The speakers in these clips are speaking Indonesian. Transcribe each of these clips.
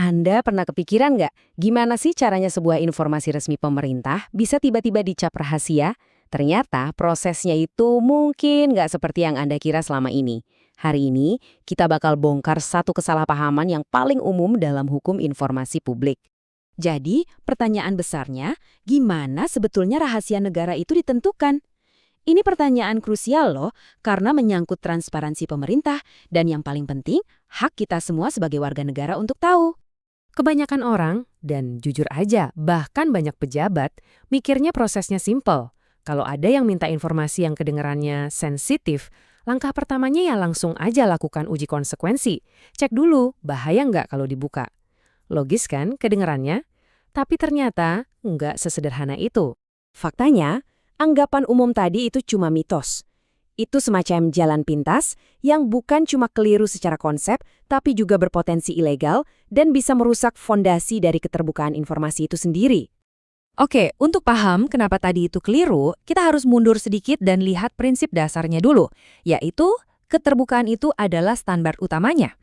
Anda pernah kepikiran nggak, gimana sih caranya sebuah informasi resmi pemerintah bisa tiba-tiba dicap rahasia? Ternyata prosesnya itu mungkin nggak seperti yang Anda kira selama ini. Hari ini, kita bakal bongkar satu kesalahpahaman yang paling umum dalam hukum informasi publik. Jadi, pertanyaan besarnya, gimana sebetulnya rahasia negara itu ditentukan? Ini pertanyaan krusial loh, karena menyangkut transparansi pemerintah dan yang paling penting, hak kita semua sebagai warga negara untuk tahu. Kebanyakan orang, dan jujur aja, bahkan banyak pejabat, mikirnya prosesnya simpel. Kalau ada yang minta informasi yang kedengarannya sensitif, langkah pertamanya ya langsung aja lakukan uji konsekuensi. Cek dulu, bahaya nggak kalau dibuka. Logis kan kedengarannya? Tapi ternyata nggak sesederhana itu. Faktanya, anggapan umum tadi itu cuma mitos. Itu semacam jalan pintas yang bukan cuma keliru secara konsep, tapi juga berpotensi ilegal dan bisa merusak fondasi dari keterbukaan informasi itu sendiri. Oke, untuk paham kenapa tadi itu keliru, kita harus mundur sedikit dan lihat prinsip dasarnya dulu, yaitu keterbukaan itu adalah standar utamanya.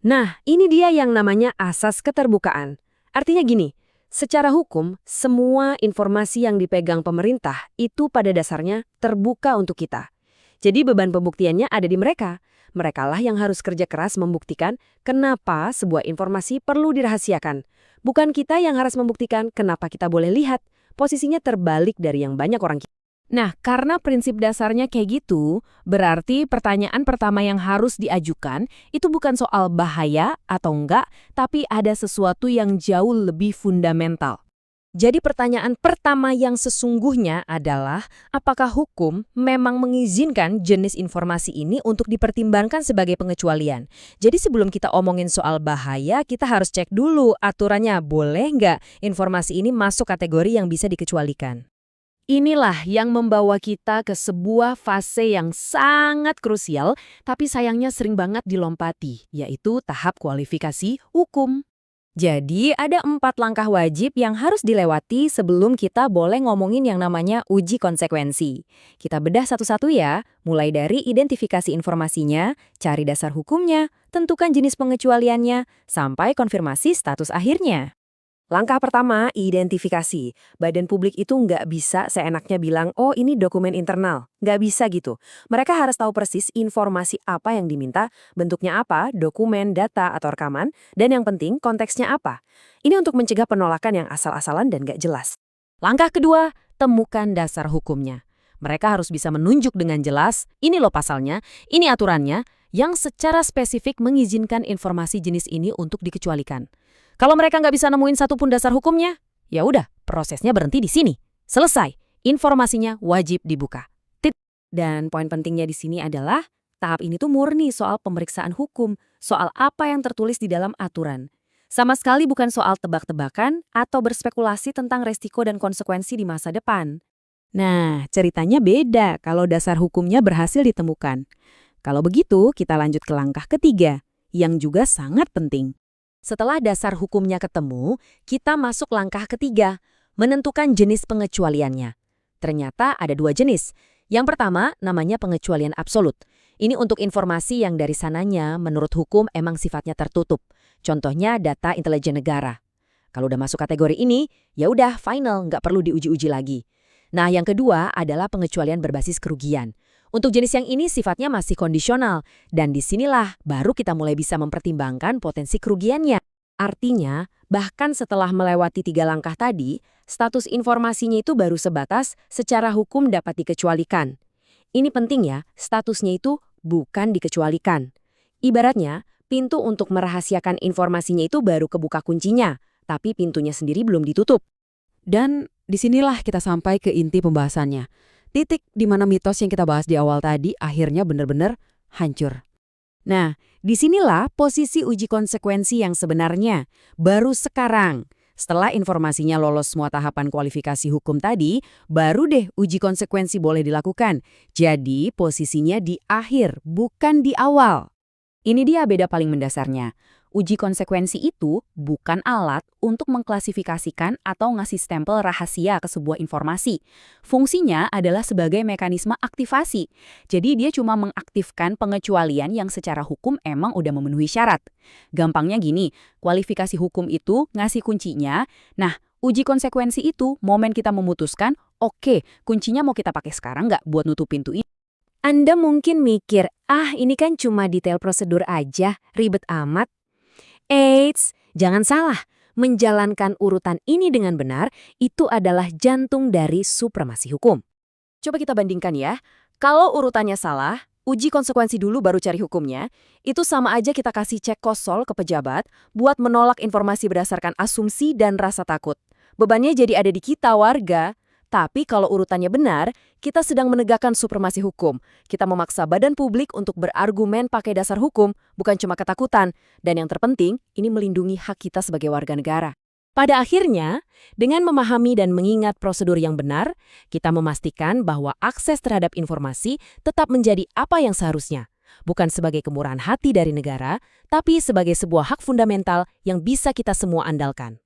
Nah, ini dia yang namanya asas keterbukaan. Artinya gini, secara hukum, semua informasi yang dipegang pemerintah itu pada dasarnya terbuka untuk kita. Jadi beban pembuktiannya ada di mereka. Merekalah yang harus kerja keras membuktikan kenapa sebuah informasi perlu dirahasiakan. Bukan kita yang harus membuktikan kenapa kita boleh lihat. Posisinya terbalik dari yang banyak orang. Nah, karena prinsip dasarnya kayak gitu, berarti pertanyaan pertama yang harus diajukan itu bukan soal bahaya atau enggak, tapi ada sesuatu yang jauh lebih fundamental. Jadi pertanyaan pertama yang sesungguhnya adalah, apakah hukum memang mengizinkan jenis informasi ini untuk dipertimbangkan sebagai pengecualian? Jadi sebelum kita omongin soal bahaya, kita harus cek dulu aturannya, boleh nggak informasi ini masuk kategori yang bisa dikecualikan? Inilah yang membawa kita ke sebuah fase yang sangat krusial, tapi sayangnya sering banget dilompati, yaitu tahap kualifikasi hukum. Jadi, ada 4 langkah wajib yang harus dilewati sebelum kita boleh ngomongin yang namanya uji konsekuensi. Kita bedah satu-satu ya, mulai dari identifikasi informasinya, cari dasar hukumnya, tentukan jenis pengecualiannya, sampai konfirmasi status akhirnya. Langkah pertama, identifikasi. Badan publik itu nggak bisa seenaknya bilang, oh ini dokumen internal. Nggak bisa gitu. Mereka harus tahu persis informasi apa yang diminta, bentuknya apa, dokumen, data, atau rekaman, dan yang penting konteksnya apa. Ini untuk mencegah penolakan yang asal-asalan dan nggak jelas. Langkah kedua, temukan dasar hukumnya. Mereka harus bisa menunjuk dengan jelas, ini loh pasalnya, ini aturannya, yang secara spesifik mengizinkan informasi jenis ini untuk dikecualikan. Kalau mereka nggak bisa nemuin satupun dasar hukumnya, ya udah, prosesnya berhenti di sini. Selesai, informasinya wajib dibuka. Dan poin pentingnya di sini adalah, tahap ini tuh murni soal pemeriksaan hukum, soal apa yang tertulis di dalam aturan. Sama sekali bukan soal tebak-tebakan atau berspekulasi tentang resiko dan konsekuensi di masa depan. Nah, ceritanya beda kalau dasar hukumnya berhasil ditemukan. Kalau begitu, kita lanjut ke langkah ketiga, yang juga sangat penting. Setelah dasar hukumnya ketemu, kita masuk langkah ketiga, menentukan jenis pengecualiannya. Ternyata ada 2 jenis. Yang pertama namanya pengecualian absolut. Ini untuk informasi yang dari sananya menurut hukum emang sifatnya tertutup. Contohnya data intelijen negara. Kalau udah masuk kategori ini, ya udah final, nggak perlu diuji-uji lagi. Nah, yang kedua adalah pengecualian berbasis kerugian. Untuk jenis yang ini sifatnya masih kondisional, dan disinilah baru kita mulai bisa mempertimbangkan potensi kerugiannya. Artinya, bahkan setelah melewati 3 langkah tadi, status informasinya itu baru sebatas secara hukum dapat dikecualikan. Ini penting ya, statusnya itu bukan dikecualikan. Ibaratnya, pintu untuk merahasiakan informasinya itu baru kebuka kuncinya, tapi pintunya sendiri belum ditutup. Dan disinilah kita sampai ke inti pembahasannya. Titik di mana mitos yang kita bahas di awal tadi akhirnya benar-benar hancur. Nah, disinilah posisi uji konsekuensi yang sebenarnya. Baru sekarang, setelah informasinya lolos semua tahapan kualifikasi hukum tadi, baru deh uji konsekuensi boleh dilakukan. Jadi, posisinya di akhir, bukan di awal. Ini dia beda paling mendasarnya. Uji konsekuensi itu bukan alat untuk mengklasifikasikan atau ngasih stempel rahasia ke sebuah informasi. Fungsinya adalah sebagai mekanisme aktivasi. Jadi dia cuma mengaktifkan pengecualian yang secara hukum emang udah memenuhi syarat. Gampangnya gini, kualifikasi hukum itu ngasih kuncinya. Nah, uji konsekuensi itu momen kita memutuskan, oke, kuncinya mau kita pakai sekarang nggak buat nutup pintu ini. Anda mungkin mikir, ini kan cuma detail prosedur aja, ribet amat. Eits, jangan salah. Menjalankan urutan ini dengan benar, itu adalah jantung dari supremasi hukum. Coba kita bandingkan ya. Kalau urutannya salah, uji konsekuensi dulu baru cari hukumnya, itu sama aja kita kasih cek kosol ke pejabat buat menolak informasi berdasarkan asumsi dan rasa takut. Bebannya jadi ada di kita, warga. Tapi kalau urutannya benar, kita sedang menegakkan supremasi hukum. Kita memaksa badan publik untuk berargumen pakai dasar hukum, bukan cuma ketakutan. Dan yang terpenting, ini melindungi hak kita sebagai warga negara. Pada akhirnya, dengan memahami dan mengingat prosedur yang benar, kita memastikan bahwa akses terhadap informasi tetap menjadi apa yang seharusnya. Bukan sebagai kemurahan hati dari negara, tapi sebagai sebuah hak fundamental yang bisa kita semua andalkan.